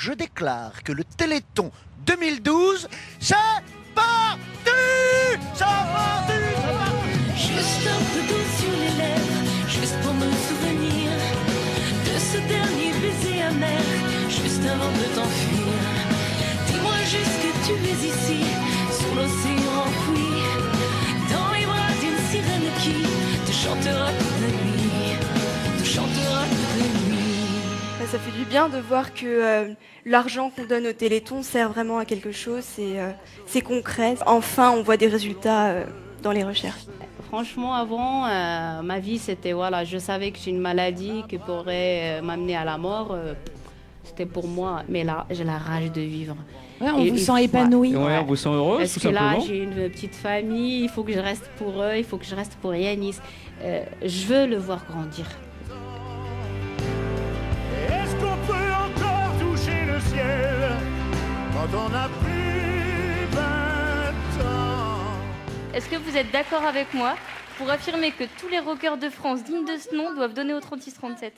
je déclare que le Téléthon 2012, c'est parti! C'est parti! Juste un peu d'eau sur les lèvres, juste pour me souvenir de ce dernier baiser amer, juste avant de t'enfuir. Dis-moi juste que tu es ici, sur l'océan enfoui, dans les bras d'une sirène qui te chantera toute la nuit, te chantera toute la nuit. Ça fait du bien de voir que l'argent qu'on donne au Téléthon sert vraiment à quelque chose, c'est concret. Enfin, on voit des résultats dans les recherches. Franchement, avant, ma vie, c'était, voilà, je savais que j'ai une maladie qui pourrait m'amener à la mort. C'était pour moi. Mais là, j'ai la rage de vivre. Ouais, on vous sent épanouie. Ouais, on vous sent heureuse, parce tout que simplement. là, j'ai une petite famille, il faut que je reste pour eux, il faut que je reste pour Yanis. Je veux le voir grandir. Est-ce qu'on peut encore toucher le ciel quand on a plus 20 ans? Est-ce que vous êtes d'accord avec moi pour affirmer que tous les rockers de France dignes de ce nom doivent donner au 36-37 ?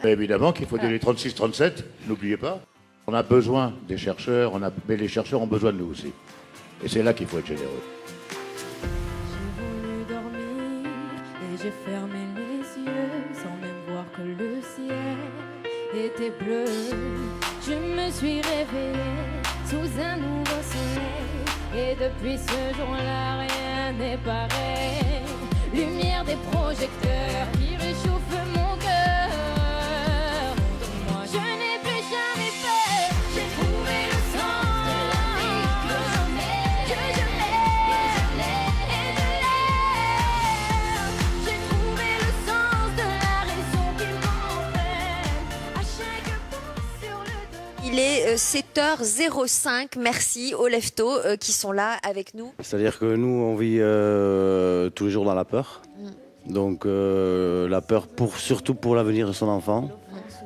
Évidemment qu'il faut donner 36-37, n'oubliez pas. On a besoin des chercheurs, mais les chercheurs ont besoin de nous aussi. Et c'est là qu'il faut être généreux. J'ai voulu dormir et j'ai fermé les yeux sans même voir que le ciel était bleu. Je me suis réveillée sous un nouveau soleil et depuis ce jour-là rien n'est pareil. Lumière des projecteurs qui réchauffent mon cœur. Moi je n'ai plus jamais peur. J'ai trouvé le sens de la vie que je l'ai et de l'air. J'ai trouvé le sens de la raison qui m'emmène à chaque pas sur le dos. Il est 7h05, merci aux Leftos qui sont là avec nous. C'est-à-dire que nous, on vit tous les jours dans la peur. Donc la peur surtout pour l'avenir de son enfant,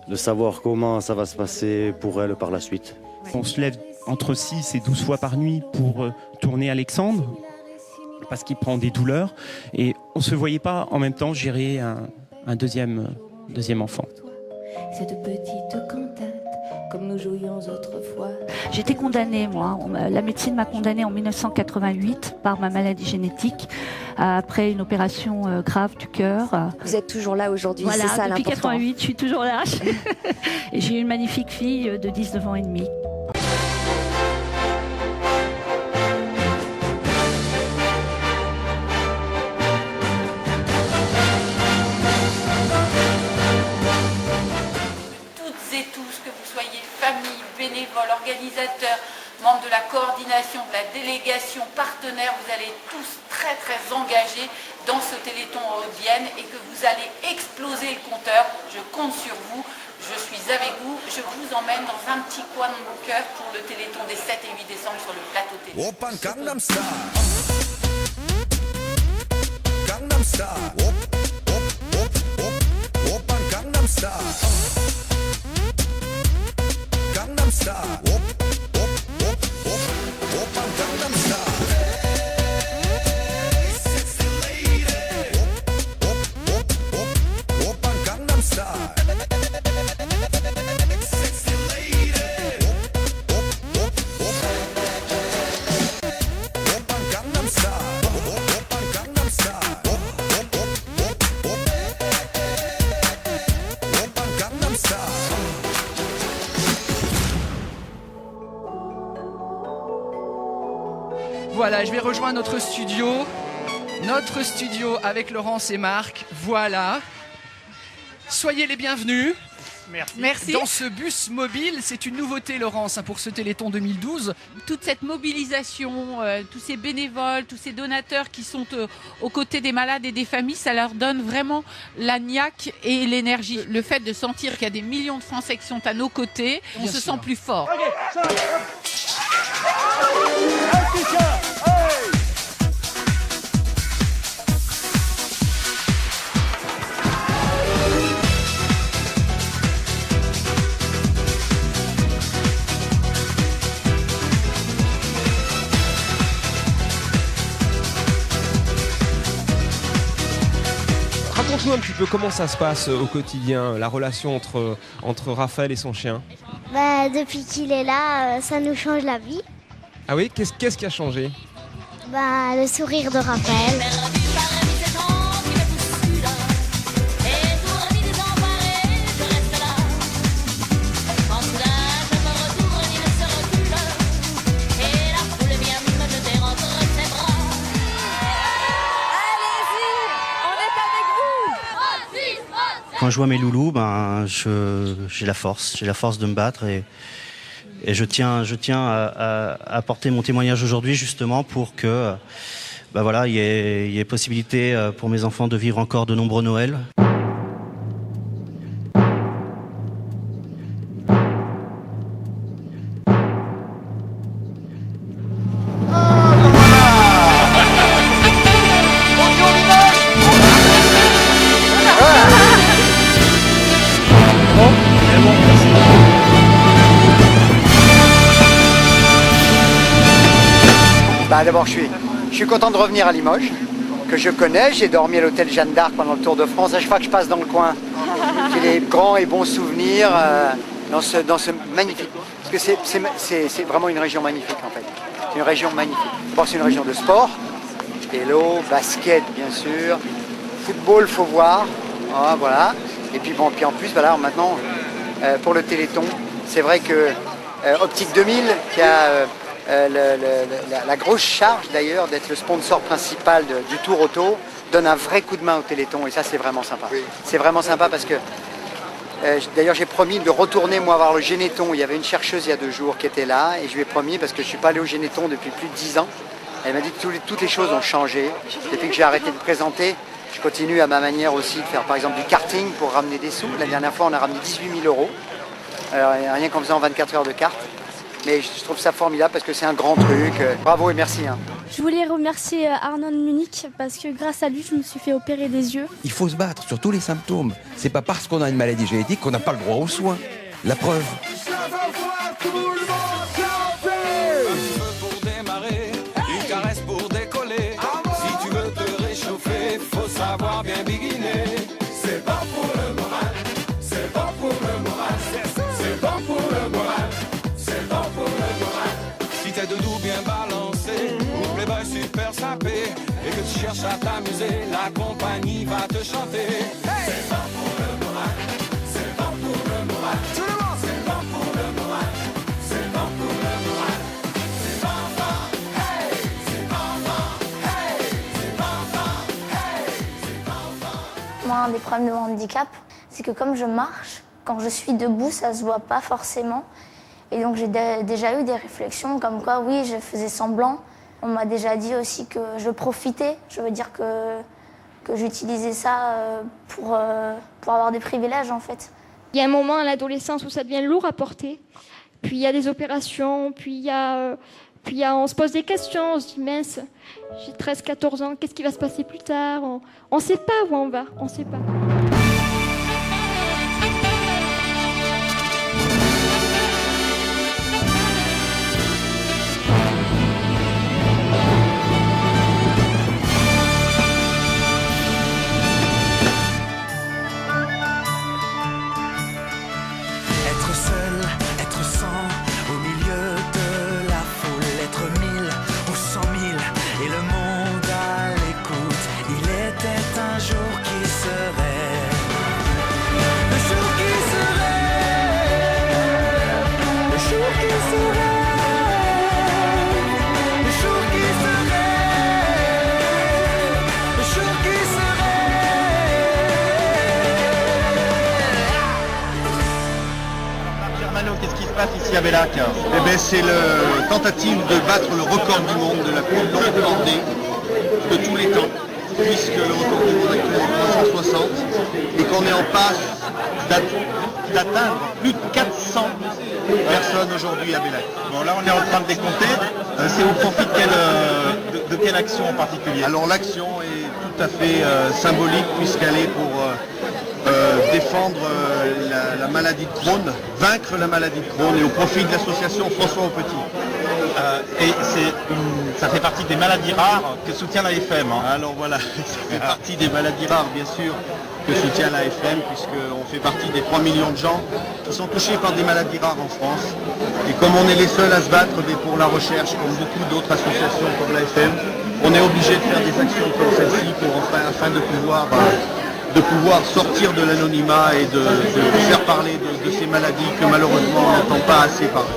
de savoir comment ça va se passer pour elle par la suite. On se lève entre 6 et 12 fois par nuit pour tourner Alexandre, parce qu'il prend des douleurs. Et on ne se voyait pas en même temps gérer un deuxième enfant. Cette petite cantate, comme nous jouions autrefois. J'étais condamnée, moi. La médecine m'a condamnée en 1988 par ma maladie génétique, après une opération grave du cœur. Vous êtes toujours là aujourd'hui, Voilà, c'est ça depuis l'important. 88, je suis toujours là. Et j'ai eu une magnifique fille de 19 ans et demi. famille, bénévoles, organisateurs, membres de la coordination, de la délégation, partenaires, vous allez tous très très engagés dans ce Téléthon Haute-Vienne et que vous allez exploser le compteur. Je compte sur vous, je suis avec vous, je vous emmène dans un petit coin de mon cœur pour le Téléthon des 7 et 8 décembre sur le plateau télé. Open Gangnam Style. Gangnam Style. Open Gangnam Style. Gangnam Style. Open Gangnam Style. Hey, sexy lady. Open Gangnam Style. Sexy lady. Open Gangnam Style. Open Gangnam Style. Open Gangnam Style. Voilà, je vais rejoindre notre studio avec Laurence et Marc. Voilà. Soyez les bienvenus. Merci. Dans ce bus mobile, c'est une nouveauté, Laurence, pour ce Téléthon 2012. Toute cette mobilisation, tous ces bénévoles, tous ces donateurs qui sont aux côtés des malades et des familles, ça leur donne vraiment la niaque et l'énergie. Le fait de sentir qu'il y a des millions de Français qui sont à nos côtés, on se sent plus fort. Raconte-nous un petit peu comment ça se passe au quotidien, la relation entre Raphaël et son chien. Bah, depuis qu'il est là, ça nous change la vie. Ah oui, qu'est-ce qui a changé? Bah, le sourire de Raphaël. Quand je vois mes loulous, j'ai la force de me battre et je tiens à apporter mon témoignage aujourd'hui justement pour que il y ait possibilité pour mes enfants de vivre encore de nombreux Noëls. D'abord, je suis content de revenir à Limoges, que je connais. J'ai dormi à l'hôtel Jeanne d'Arc pendant le Tour de France. À chaque fois que je passe dans le coin, j'ai des grands et bons souvenirs dans ce magnifique... Parce que c'est vraiment une région magnifique, en fait. C'est une région magnifique. Bon, c'est une région de sport, vélo, basket, bien sûr, football, faut voir. Ah, voilà. Et puis, bon, en plus, voilà, maintenant, pour le Téléthon, c'est vrai que Optique 2000, qui a... la grosse charge d'ailleurs d'être le sponsor principal du Tour Auto donne un vrai coup de main au Téléthon et ça c'est vraiment sympa. Oui. C'est vraiment sympa parce que d'ailleurs j'ai promis de retourner moi voir le Généton. Il y avait une chercheuse il y a 2 jours qui était là et je lui ai promis parce que je ne suis pas allé au Généton depuis plus de 10 ans. Elle m'a dit que toutes les choses ont changé. Depuis que j'ai arrêté de présenter, je continue à ma manière aussi de faire par exemple du karting pour ramener des sous. La dernière fois on a ramené 18 000 €. Alors, rien qu'en faisant 24 heures de kart. Mais je trouve ça formidable parce que c'est un grand truc. Bravo et merci. Je voulais remercier Arnaud de Munich parce que grâce à lui, je me suis fait opérer des yeux. Il faut se battre sur tous les symptômes. C'est pas parce qu'on a une maladie génétique qu'on n'a pas le droit aux soins. La preuve. Pour démarrer, une caresse pour décoller. Si tu veux te réchauffer, faut savoir bien biguiner. C'est bon pour le moral, c'est bon pour le moral, c'est bon pour le moral. Si t'es debout bien balancé, ou playboy super sapé, et que tu cherches à t'amuser, la compagnie va te chanter. C'est bon pour le moral, c'est bon pour le moral. Tout le monde, c'est bon pour le moral, c'est bon pour le moral. C'est bon, bon, hey, c'est bon, bon, hey, c'est bon, bon, hey, c'est bon, bon. Moi, un des problèmes de mon handicap, c'est que comme je marche, quand je suis debout, ça se voit pas forcément. Et donc j'ai déjà eu des réflexions comme quoi, oui, je faisais semblant. On m'a déjà dit aussi que je profitais. Je veux dire que j'utilisais ça pour avoir des privilèges, en fait. Il y a un moment à l'adolescence où ça devient lourd à porter. Puis il y a des opérations, puis on se pose des questions. On se dit, mince, j'ai 13-14 ans, qu'est-ce qui va se passer plus tard? On ne sait pas où on va, on ne sait pas. Ici à Bellac, c'est la tentative de battre le record du monde de la plus longue cordée de tous les temps, puisque le record du monde actuel est 360 et qu'on est en passe d'atteindre plus de 400 personnes aujourd'hui à Bellac. Bon, là on est en train de décompter. C'est au profit de quelle action en particulier? Alors l'action est tout à fait symbolique puisqu'elle est pour défendre la maladie de Crohn, vaincre la maladie de Crohn et au profit de l'association François Aupetit. Et ça fait partie des maladies rares que soutient l'AFM. Alors voilà, ça fait partie des maladies rares, bien sûr, que soutient l'AFM, puisqu'on fait partie des 3 millions de gens qui sont touchés par des maladies rares en France. Et comme on est les seuls à se battre pour la recherche, comme beaucoup d'autres associations comme l'AFM, on est obligé de faire des actions comme celle-ci afin de pouvoir sortir de l'anonymat et de faire parler de ces maladies que malheureusement on n'entend pas assez parler.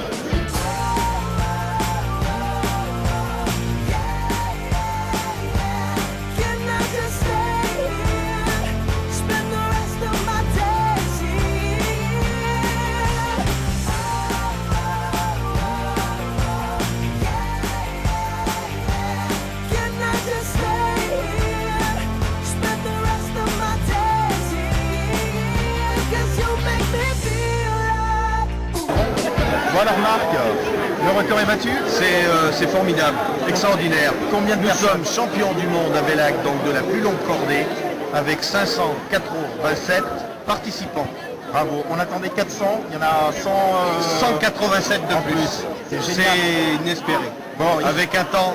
Bon alors Marc, le record est battu, c'est formidable, extraordinaire. Combien de personnes? Nous sommes champions du monde à Bellac, donc de la plus longue cordée, avec 587 participants. Bravo, on attendait 400, il y en a 187 de plus. C'est inespéré. Bon, avec un temps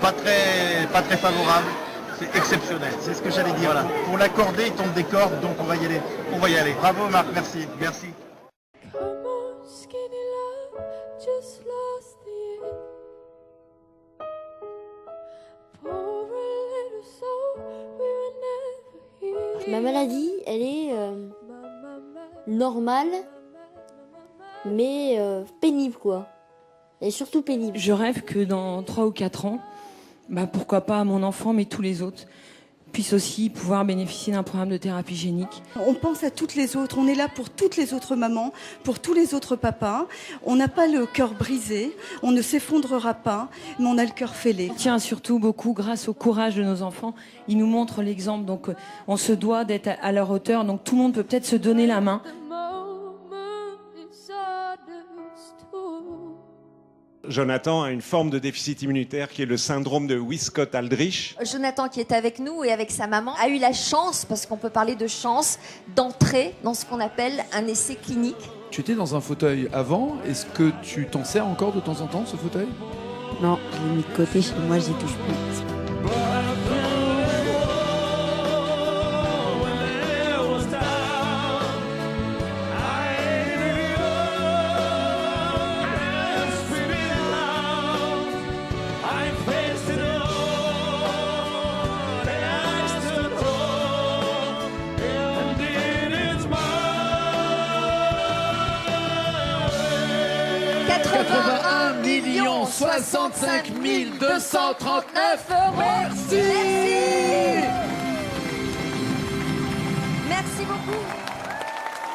pas très favorable, c'est exceptionnel. C'est ce que j'allais dire. Voilà. Pour la cordée, il tombe des cordes, donc on va y aller. On va y aller. Bravo Marc, merci. Merci. Just lost the end. Poor little soul, we were never here. Ma maladie, elle est normale, mais pénible, quoi. Elle est surtout pénible. Je rêve que dans 3 ou 4 ans, pourquoi pas mon enfant, mais tous les autres, puissent aussi pouvoir bénéficier d'un programme de thérapie génique. On pense à toutes les autres, on est là pour toutes les autres mamans, pour tous les autres papas. On n'a pas le cœur brisé, on ne s'effondrera pas, mais on a le cœur fêlé. On tient surtout beaucoup grâce au courage de nos enfants. Ils nous montrent l'exemple, donc on se doit d'être à leur hauteur. Donc tout le monde peut peut-être se donner la main. Jonathan a une forme de déficit immunitaire qui est le syndrome de Wiskott-Aldrich. Jonathan, qui est avec nous et avec sa maman, a eu la chance, parce qu'on peut parler de chance, d'entrer dans ce qu'on appelle un essai clinique. Tu étais dans un fauteuil avant, est-ce que tu t'en sers encore de temps en temps, ce fauteuil? Non, je l'ai mis de côté, chez moi j'y touche plus. 81 65 239 €. Merci. Merci beaucoup.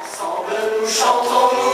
Ensemble nous chantons.